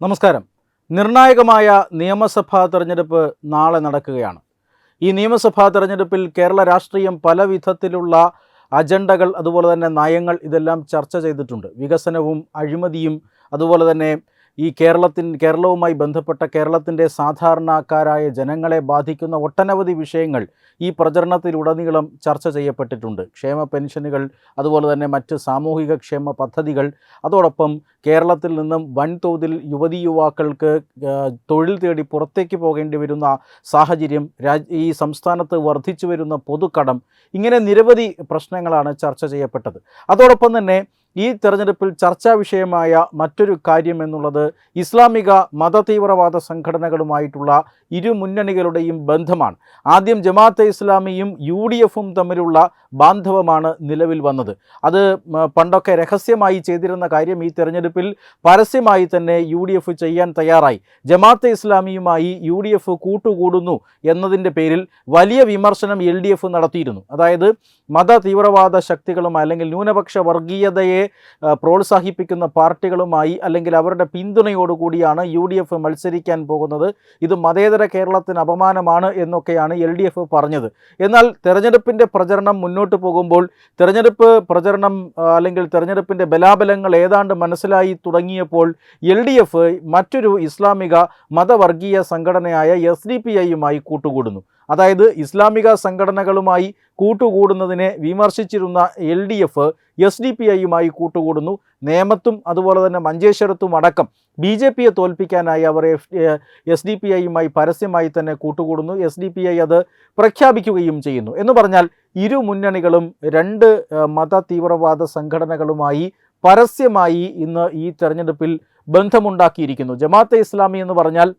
നമസ്കാരം. നിർണായകമായ നിയമസഭാ തെരഞ്ഞെടുപ്പ് നാളെ നടക്കുകയാണ്. ഈ നിയമസഭാ തെരഞ്ഞെടുപ്പിൽ കേരള രാഷ്ട്രീയം പല വിധത്തിലുള്ള അജണ്ടകൾ, അതുപോലെ തന്നെ നയങ്ങൾ ഇതെല്ലാം ചർച്ച ചെയ്തിട്ടുണ്ട്. വികസനവും അഴിമതിയും അതുപോലെ തന്നെ ഈ കേരളവുമായി ബന്ധപ്പെട്ട കേരളത്തിൻ്റെ സാധാരണക്കാരായ ജനങ്ങളെ ബാധിക്കുന്ന ഒട്ടനവധി വിഷയങ്ങൾ ഈ പ്രചരണത്തിലുടനീളം ചർച്ച ചെയ്യപ്പെട്ടിട്ടുണ്ട്. ക്ഷേമ പെൻഷനുകൾ, അതുപോലെ തന്നെ മറ്റ് സാമൂഹിക ക്ഷേമ പദ്ധതികൾ, അതോടൊപ്പം കേരളത്തിൽ നിന്നും വൻതോതിൽ യുവാക്കൾക്ക് തൊഴിൽ തേടി പുറത്തേക്ക് പോകേണ്ടി വരുന്ന സാഹചര്യം, ഈ സംസ്ഥാനത്ത് വർദ്ധിച്ചു വരുന്ന പൊതുക്കടം, ഇങ്ങനെ നിരവധി പ്രശ്നങ്ങളാണ് ചർച്ച ചെയ്യപ്പെട്ടത്. അതോടൊപ്പം തന്നെ ഈ തെരഞ്ഞെടുപ്പിൽ ചർച്ചാ വിഷയമായ മറ്റൊരു കാര്യം എന്നുള്ളത് ഇസ്ലാമിക മതതീവ്രവാദ സംഘടനകളുമായിട്ടുള്ള ഇരു മുന്നണികളുടെയും ബന്ധമാണ്. ആദ്യം ജമാഅത്തെ ഇസ്ലാമിയും UDFും തമ്മിലുള്ള ബാന്ധവമാണ് നിലവിൽ വന്നത്. അത് പണ്ടൊക്കെ രഹസ്യമായി ചെയ്തിരുന്ന കാര്യം ഈ തെരഞ്ഞെടുപ്പിൽ പരസ്യമായി തന്നെ UDF ചെയ്യാൻ തയ്യാറായി. ജമാഅത്തെ ഇസ്ലാമിയുമായി UDF കൂട്ടുകൂടുന്നു എന്നതിൻ്റെ പേരിൽ വലിയ വിമർശനം LDF നടത്തിയിരുന്നു. അതായത് മത തീവ്രവാദ ശക്തികളുമായി അല്ലെങ്കിൽ ന്യൂനപക്ഷ വർഗീയതയെ പ്രോത്സാഹിപ്പിക്കുന്ന പാർട്ടികളുമായി അല്ലെങ്കിൽ അവരുടെ പിന്തുണയോടുകൂടിയാണ് UDF മത്സരിക്കാൻ പോകുന്നത്. ഇത് മതേതര കേരളത്തിന് അപമാനമാണ് എന്നൊക്കെയാണ് LDF പറഞ്ഞത്. എന്നാൽ തെരഞ്ഞെടുപ്പിൻ്റെ പ്രചരണം മുന്നോട്ട് പോകുമ്പോൾ തെരഞ്ഞെടുപ്പ് പ്രചരണം അല്ലെങ്കിൽ തെരഞ്ഞെടുപ്പിൻ്റെ ബലാബലങ്ങൾ ഏതാണ്ട് മനസ്സിലായി തുടങ്ങിയപ്പോൾ LDF മറ്റൊരു ഇസ്ലാമിക മതവർഗീയ സംഘടനയായ SDPIയുമായി കൂട്ടുകൂടുന്നു. അതായത് ഇസ്ലാമിക സംഘടനകളുമായി കൂട്ടുകൂടുന്നതിനെ വിമർശിച്ചിരുന്ന LDF SDPIയുമായി കൂട്ടുകൂടുന്നു. നേമത്തും അതുപോലെ തന്നെ മഞ്ചേശ്വരത്തും അടക്കം BJPയെ തോൽപ്പിക്കാനായി അവർ SDPIയുമായി പരസ്യമായി തന്നെ കൂട്ടുകൂടുന്നു. SDPI അത് പ്രഖ്യാപിക്കുകയും ചെയ്യുന്നു. എന്ന് പറഞ്ഞാൽ ഇരു മുന്നണികളും രണ്ട് മത തീവ്രവാദ സംഘടനകളുമായി പരസ്യമായി ഇന്ന് ഈ തെരഞ്ഞെടുപ്പിൽ ബന്ധമുണ്ടാക്കിയിരിക്കുന്നു. ജമാഅത്തെ ഇസ്ലാമി എന്ന് പറഞ്ഞാൽ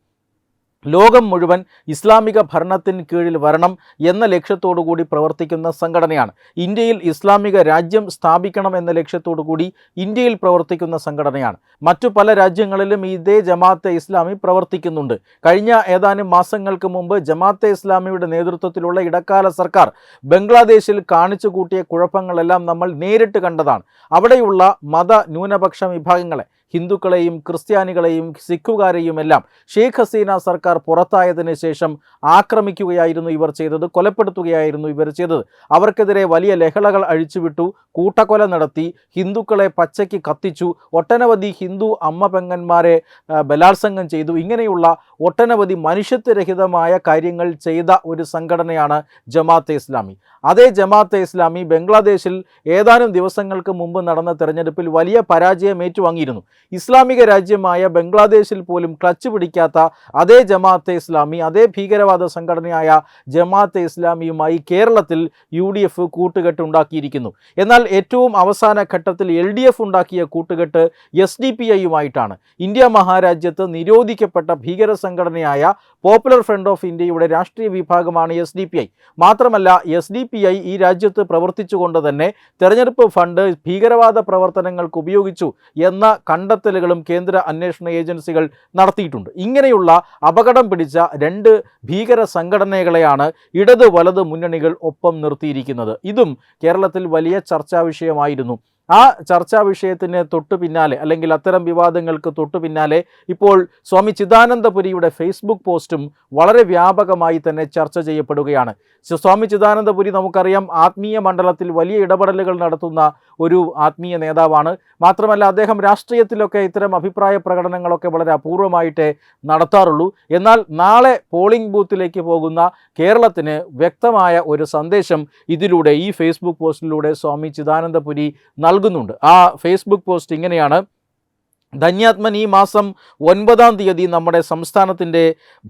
ലോകം മുഴുവൻ ഇസ്ലാമിക ഭരണത്തിന് കീഴിൽ വരണം എന്ന ലക്ഷ്യത്തോടു കൂടി പ്രവർത്തിക്കുന്ന സംഘടനയാണ്. ഇന്ത്യയിൽ ഇസ്ലാമിക രാജ്യം സ്ഥാപിക്കണം എന്ന ലക്ഷ്യത്തോടു കൂടി ഇന്ത്യയിൽ പ്രവർത്തിക്കുന്ന സംഘടനയാണ്. മറ്റു പല രാജ്യങ്ങളിലും ഇതേ ജമാഅത്തെ ഇസ്ലാമി പ്രവർത്തിക്കുന്നുണ്ട്. കഴിഞ്ഞ ഏതാനും മാസങ്ങൾക്ക് മുമ്പ് ജമാഅത്തെ ഇസ്ലാമിയുടെ നേതൃത്വത്തിലുള്ള ഇടക്കാല സർക്കാർ ബംഗ്ലാദേശിൽ കാണിച്ചു കൂട്ടിയ കുഴപ്പങ്ങളെല്ലാം നമ്മൾ നേരിട്ട് കണ്ടതാണ്. അവിടെയുള്ള മത ന്യൂനപക്ഷ വിഭാഗങ്ങളെ, ഹിന്ദുക്കളെയും ക്രിസ്ത്യാനികളെയും സിഖുകാരെയുമെല്ലാം ഷെയ്ഖ് ഹസീന സർക്കാർ പുറത്തായതിനു ശേഷം ആക്രമിക്കുകയായിരുന്നു ഇവർ ചെയ്തത്, കൊലപ്പെടുത്തുകയായിരുന്നു ഇവർ ചെയ്തത്. അവർക്കെതിരെ വലിയ ലഹളകൾ അഴിച്ചുവിട്ടു, കൂട്ടക്കൊല നടത്തി, ഹിന്ദുക്കളെ പച്ചയ്ക്ക് കത്തിച്ചു, ഒട്ടനവധി ഹിന്ദു അമ്മ പെങ്ങന്മാരെ ബലാത്സംഗം ചെയ്തു. ഇങ്ങനെയുള്ള ഒട്ടനവധി മനുഷ്യത്വരഹിതമായ കാര്യങ്ങൾ ചെയ്ത ഒരു സംഘടനയാണ് ജമാഅത്തെ ഇസ്ലാമി. അതേ ജമാഅത്തെ ഇസ്ലാമി ബംഗ്ലാദേശിൽ ഏതാനും ദിവസങ്ങൾക്ക് മുമ്പ് നടന്ന തെരഞ്ഞെടുപ്പിൽ വലിയ പരാജയം ഏറ്റുവാങ്ങിയിരുന്നു. ഇസ്ലാമിക രാജ്യമായ ബംഗ്ലാദേശിൽ പോലും ക്ലച്ച് പിടിക്കാത്ത അതേ ജമാഅത്തെ ഇസ്ലാമി, അതേ ഭീകരവാദ സംഘടനയായ ജമാഅത്തെ ഇസ്ലാമിയുമായി കേരളത്തിൽ UDF കൂട്ടുകെട്ട് ഉണ്ടാക്കിയിരിക്കുന്നു. എന്നാൽ ഏറ്റവും അവസാന ഘട്ടത്തിൽ LDF ഉണ്ടാക്കിയ കൂട്ടുകെട്ട് SDPIയുമായിട്ടാണ്. ഇന്ത്യ മഹാരാജ്യത്ത് നിരോധിക്കപ്പെട്ട ഭീകര സംഘടനയായ പോപ്പുലർ ഫ്രണ്ട് ഓഫ് ഇന്ത്യയുടെ രാഷ്ട്രീയ വിഭാഗമാണ് SDPI. മാത്രമല്ല SDPI ഈ രാജ്യത്ത് പ്രവർത്തിച്ചുകൊണ്ട് തന്നെ തെരഞ്ഞെടുപ്പ് ഫണ്ട് ഭീകരവാദ പ്രവർത്തനങ്ങൾക്ക് ഉപയോഗിച്ചു എന്ന കണ്ടെത്തലുകളും കേന്ദ്ര അന്വേഷണ ഏജൻസികൾ നടത്തിയിട്ടുണ്ട്. ഇങ്ങനെയുള്ള അപകടം പിടിച്ച രണ്ട് ഭീകര സംഘടനകളെയാണ് ഇടത് വലത് മുന്നണികൾ ഒപ്പം നിർത്തിയിരിക്കുന്നത്. ഇതും കേരളത്തിൽ വലിയ ചർച്ചാ വിഷയമായിരുന്നു. ആ ചർച്ചാ വിഷയത്തിന് തൊട്ടു പിന്നാലെ അല്ലെങ്കിൽ അത്തരം വിവാദങ്ങൾക്ക് തൊട്ടു പിന്നാലെ ഇപ്പോൾ സ്വാമി ചിദാനന്ദപുരിയുടെ ഫേസ്ബുക്ക് പോസ്റ്റും വളരെ വ്യാപകമായി തന്നെ ചർച്ച ചെയ്യപ്പെടുകയാണ്. സ്വാമി ചിദാനന്ദപുരി നമുക്കറിയാം, ആത്മീയ മണ്ഡലത്തിൽ വലിയ ഇടപെടലുകൾ നടത്തുന്ന ഒരു ആത്മീയ നേതാവാണ്. മാത്രമല്ല അദ്ദേഹം രാഷ്ട്രീയത്തിലൊക്കെ ഇത്തരം അഭിപ്രായ പ്രകടനങ്ങളൊക്കെ വളരെ അപൂർവമായിട്ടേ നടത്താറുള്ളൂ. എന്നാൽ നാളെ പോളിംഗ് ബൂത്തിലേക്ക് പോകുന്ന കേരളത്തിന് വ്യക്തമായ ഒരു സന്ദേശം ഇതിലൂടെ, ഈ ഫേസ്ബുക്ക് പോസ്റ്റിലൂടെ സ്വാമി ചിദാനന്ദപുരി നൽകുന്നുണ്ട്. ആ ഫേസ്ബുക്ക് പോസ്റ്റ് ഇങ്ങനെയാണ്: ധന്യാത്മൻ, ഈ മാസം 9-ാം തീയതി നമ്മുടെ സംസ്ഥാനത്തിൻ്റെ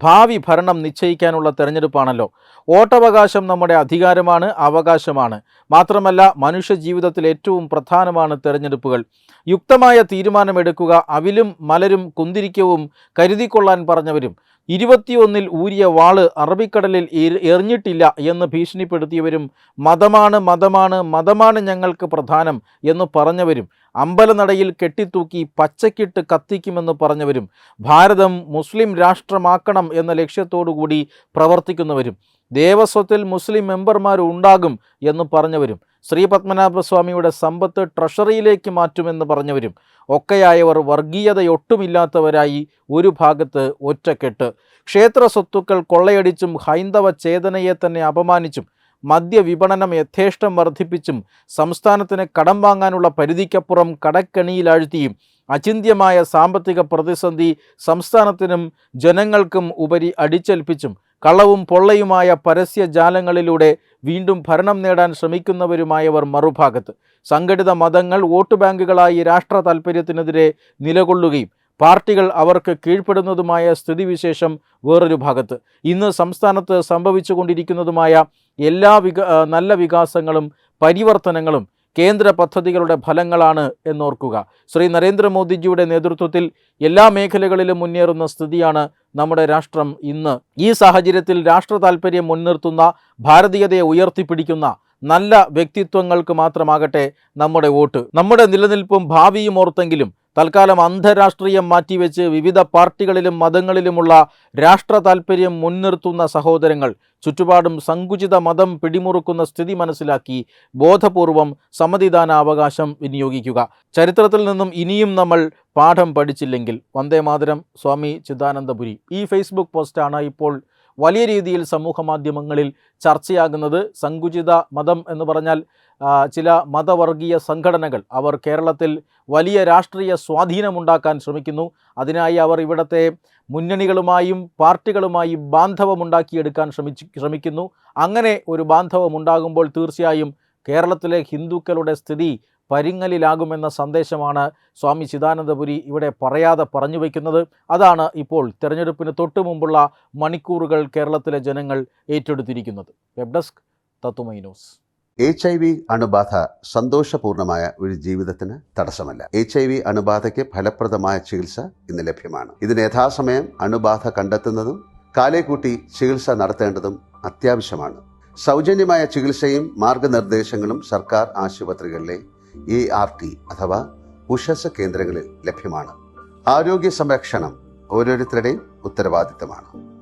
ഭാവി ഭരണം നിശ്ചയിക്കാനുള്ള തെരഞ്ഞെടുപ്പാണല്ലോ. വോട്ടവകാശം നമ്മുടെ അധികാരമാണ്, അവകാശമാണ്. മാത്രമല്ല മനുഷ്യ ജീവിതത്തിൽ ഏറ്റവും പ്രധാനമാണ് തെരഞ്ഞെടുപ്പുകൾ. യുക്തമായ തീരുമാനമെടുക്കുക. അവിലും മലരും കുന്തിരിക്കവും കരുതിക്കൊള്ളാൻ പറഞ്ഞവരും 21-ൽ ഊരിയ വാള് അറബിക്കടലിൽ എറിഞ്ഞിട്ടില്ല എന്ന് ഭീഷണിപ്പെടുത്തിയവരും, മതമാണ് മതമാണ് മതമാണ് ഞങ്ങൾക്ക് പ്രധാനം എന്ന് പറഞ്ഞവരും, അമ്പലനടയിൽ കെട്ടിത്തൂക്കി പച്ചക്കിട്ട് കത്തിക്കുമെന്ന് പറഞ്ഞവരും, ഭാരതം മുസ്ലിം രാഷ്ട്രമാക്കണം എന്ന ലക്ഷ്യത്തോടു കൂടി പ്രവർത്തിക്കുന്നവരും, ദേവസ്വത്തിൽ മുസ്ലിം മെമ്പർമാർ ഉണ്ടാകും എന്ന് പറഞ്ഞവരും, ശ്രീ പത്മനാഭസ്വാമിയുടെ സമ്പത്ത് ട്രഷറിയിലേക്ക് മാറ്റുമെന്ന് പറഞ്ഞവരും ഒക്കെയായവർ വർഗീയതയൊട്ടുമില്ലാത്തവരായി ഒരു ഭാഗത്ത് ഒറ്റക്കെട്ട്. ക്ഷേത്ര സ്വത്തുക്കൾ കൊള്ളയടിച്ചും ഹൈന്ദവ ചേതനയെ തന്നെ അപമാനിച്ചും മദ്യവിപണനം യഥേഷ്ടം വർദ്ധിപ്പിച്ചും സംസ്ഥാനത്തിന് കടം വാങ്ങാനുള്ള പരിധിക്കപ്പുറം കടക്കെണിയിലാഴ്ത്തിയും അചിന്ത്യമായ സാമ്പത്തിക പ്രതിസന്ധി സംസ്ഥാനത്തിനും ജനങ്ങൾക്കും ഉപരി അടിച്ചേൽപ്പിച്ചും കളവും പൊള്ളയുമായ പരസ്യജാലങ്ങളിലൂടെ വീണ്ടും ഭരണം നേടാൻ ശ്രമിക്കുന്നവരുമായവർ മറുഭാഗത്ത്. സംഘടിത മതങ്ങൾ വോട്ട് ബാങ്കുകളായി രാഷ്ട്ര താൽപ്പര്യത്തിനെതിരെ നിലകൊള്ളുകയും പാർട്ടികൾ അവർക്ക് കീഴ്പ്പെടുന്നതുമായ സ്ഥിതിവിശേഷം വേറൊരു ഭാഗത്ത്. ഇന്ന് സംസ്ഥാനത്ത് സംഭവിച്ചുകൊണ്ടിരിക്കുന്നതുമായ എല്ലാ നല്ല വികാസങ്ങളും പരിവർത്തനങ്ങളും കേന്ദ്ര പദ്ധതികളുടെ ഫലങ്ങളാണ് എന്നോർക്കുക. ശ്രീ നരേന്ദ്രമോദിജിയുടെ നേതൃത്വത്തിൽ എല്ലാ മേഖലകളിലും മുന്നേറുന്ന സ്ഥിതിയാണ് നമ്മുടെ രാഷ്ട്രം ഇന്ന്. ഈ സാഹചര്യത്തിൽ രാഷ്ട്ര താൽപ്പര്യം മുൻനിർത്തുന്ന, ഭാരതീയതയെ ഉയർത്തിപ്പിടിക്കുന്ന നല്ല വ്യക്തിത്വങ്ങൾക്ക് മാത്രമാകട്ടെ നമ്മുടെ വോട്ട്. നമ്മുടെ നിലനിൽപ്പും ഭാവിയും ഓർത്തെങ്കിലും തൽക്കാലം അന്ധരാഷ്ട്രീയം മാറ്റിവെച്ച് വിവിധ പാർട്ടികളിലും മതങ്ങളിലുമുള്ള രാഷ്ട്ര താൽപ്പര്യം മുൻനിർത്തുന്ന സഹോദരങ്ങൾ ചുറ്റുപാടും സങ്കുചിത മതം പിടിമുറുക്കുന്ന സ്ഥിതി മനസ്സിലാക്കി ബോധപൂർവം സമ്മതിദാനാവകാശം വിനിയോഗിക്കുക. ചരിത്രത്തിൽ നിന്നും ഇനിയും നമ്മൾ പാഠം പഠിച്ചില്ലെങ്കിൽ വന്ദേ മാതരം. സ്വാമി ചിദാനന്ദപുരി. ഈ ഫേസ്ബുക്ക് പോസ്റ്റാണ് ഇപ്പോൾ വലിയ രീതിയിൽ സമൂഹ മാധ്യമങ്ങളിൽ ചർച്ചയാകുന്നത്. സങ്കുചിത മതം എന്ന് പറഞ്ഞാൽ ചില മതവർഗീയ സംഘടനകൾ അവർ കേരളത്തിൽ വലിയ രാഷ്ട്രീയ സ്വാധീനമുണ്ടാക്കാൻ ശ്രമിക്കുന്നു. അതിനായി അവർ ഇവിടുത്തെ മുന്നണികളുമായും പാർട്ടികളുമായും ബാന്ധവമുണ്ടാക്കിയെടുക്കാൻ ശ്രമിക്കുന്നു. അങ്ങനെ ഒരു ബാന്ധവമുണ്ടാകുമ്പോൾ തീർച്ചയായും കേരളത്തിലെ ഹിന്ദുക്കളുടെ സ്ഥിതി പരിങ്ങലിലാകുമെന്ന സന്ദേശമാണ് സ്വാമി ചിദാനന്ദപുരി ഇവിടെ പറയാതെ പറഞ്ഞു വയ്ക്കുന്നത്. അതാണ് ഇപ്പോൾ തെരഞ്ഞെടുപ്പിന് തൊട്ടു മുമ്പുള്ള മണിക്കൂറുകൾ കേരളത്തിലെ ജനങ്ങൾ ഏറ്റെടുത്തിരിക്കുന്നത്. വെബ് ഡെസ്ക് തത്തുമൈ ന്യൂസ്. HIV അണുബാധ സന്തോഷപൂർണമായ ഒരു ജീവിതത്തിന് തടസ്സമല്ല. HIV അണുബാധയ്ക്ക് ഫലപ്രദമായ ചികിത്സ ഇന്ന് ലഭ്യമാണ്. ഇതിന് യഥാസമയം അണുബാധ കണ്ടെത്തുന്നതും കാലേക്കൂട്ടി ചികിത്സ നടത്തേണ്ടതും അത്യാവശ്യമാണ്. സൗജന്യമായ ചികിത്സയും മാർഗനിർദ്ദേശങ്ങളും സർക്കാർ ആശുപത്രികളിലെ ART അഥവാ ഉഷസ് കേന്ദ്രങ്ങളിൽ ലഭ്യമാണ്. ആരോഗ്യ സംരക്ഷണം ഓരോരുത്തരുടെയും ഉത്തരവാദിത്തമാണ്.